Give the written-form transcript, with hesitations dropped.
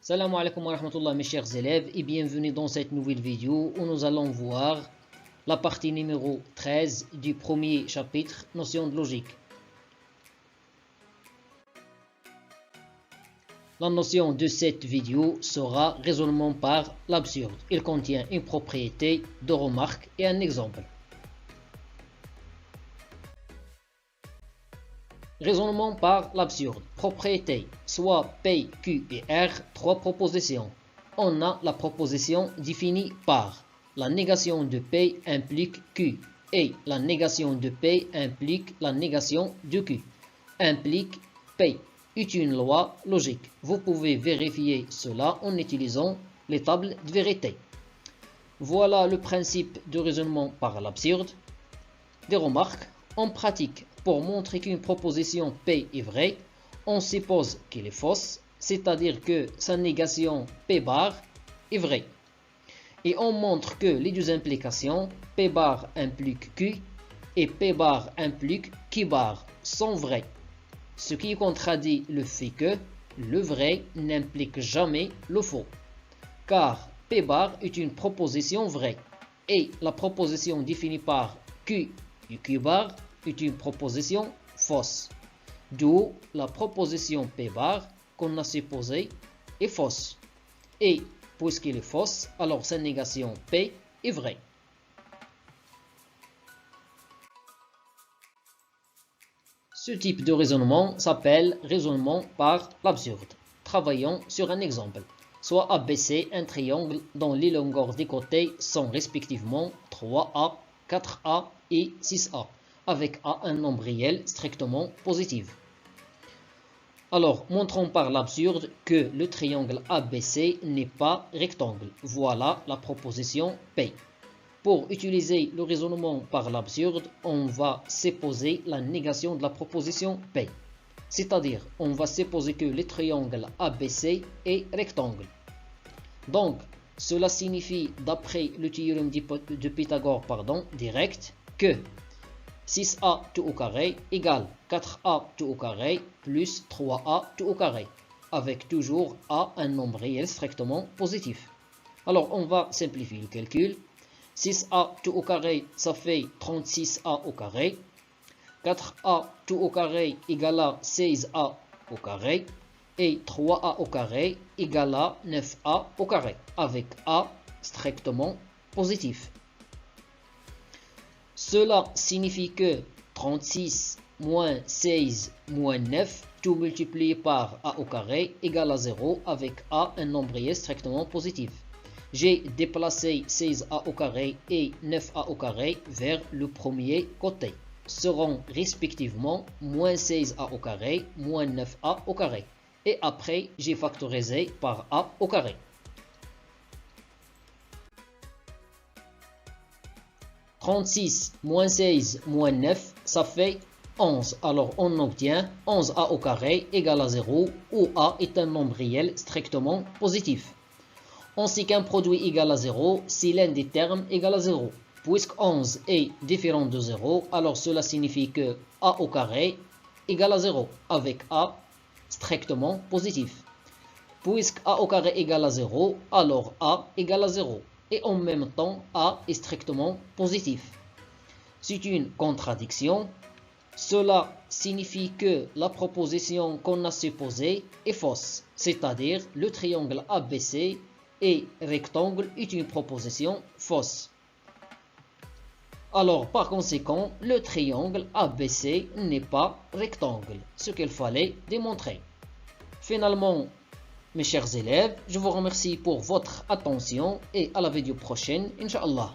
Salam alaikum wa rahmatullah mes chers élèves et bienvenue dans cette nouvelle vidéo où nous allons voir la partie numéro 13 du premier chapitre, notion de logique. La notion de cette vidéo sera raisonnement par l'absurde. Il contient une propriété, deux remarques et un exemple. Raisonnement par l'absurde. Propriété, soit P, Q et R, trois propositions. On a la proposition définie par la négation de P implique Q et la négation de P implique la négation de Q. Implique P est une loi logique. Vous pouvez vérifier cela en utilisant les tables de vérité. Voilà le principe de raisonnement par l'absurde. Des remarques. En pratique, pour montrer qu'une proposition P est vraie, on suppose qu'elle est fausse, c'est-à-dire que sa négation P bar est vraie. Et on montre que les deux implications, P bar implique Q et P bar implique Q bar, sont vraies. Ce qui contradit le fait que le vrai n'implique jamais le faux. Car P bar est une proposition vraie et la proposition définie par Q et Q bar est une proposition fausse. D'où la proposition P bar qu'on a supposée est fausse. Et puisqu'elle est fausse, alors sa négation P est vraie. Ce type de raisonnement s'appelle raisonnement par l'absurde. Travaillons sur un exemple. Soit ABC un triangle dont les longueurs des côtés sont respectivement 3A, 4A et 6A, avec A un nombre réel strictement positif. Alors, montrons par l'absurde que le triangle ABC n'est pas rectangle. Voilà la proposition P. Pour utiliser le raisonnement par l'absurde, on va supposer la négation de la proposition P. C'est-à-dire, on va supposer que le triangle ABC est rectangle. Donc, cela signifie, d'après le théorème de Pythagore, direct, que 6a tout au carré égale 4a tout au carré plus 3a tout au carré, avec toujours a un nombre réel strictement positif. Alors on va simplifier le calcul. 6a tout au carré, ça fait 36a au carré. 4a tout au carré égale à 16a au carré. Et 3a au carré égale à 9a au carré, avec a strictement positif. Cela signifie que 36 moins 16 moins 9, tout multiplié par a au carré, égale à 0, avec a un nombre réel strictement positif. J'ai déplacé 16a au carré et 9a au carré vers le premier côté. Seront respectivement moins 16a au carré, moins 9a au carré. Et après, j'ai factorisé par a au carré. « 36 moins 16 moins 9, ça fait 11. Alors, on obtient 11a au carré égale à 0, où a est un nombre réel strictement positif. On sait qu'un produit égale à 0 si l'un des termes égale à 0. Puisque 11 est différent de 0, alors cela signifie que a au carré égale à 0, avec a strictement positif. Puisque a au carré égale à 0, alors a égale à 0. Et en même temps, a est strictement positif. C'est une contradiction. Cela signifie que la proposition qu'on a supposée est fausse, c'est-à-dire le triangle ABC et rectangle est une proposition fausse. Alors, par conséquent, le triangle ABC n'est pas rectangle, ce qu'il fallait démontrer. Finalement, mes chers élèves, je vous remercie pour votre attention et à la vidéo prochaine, Inch'Allah.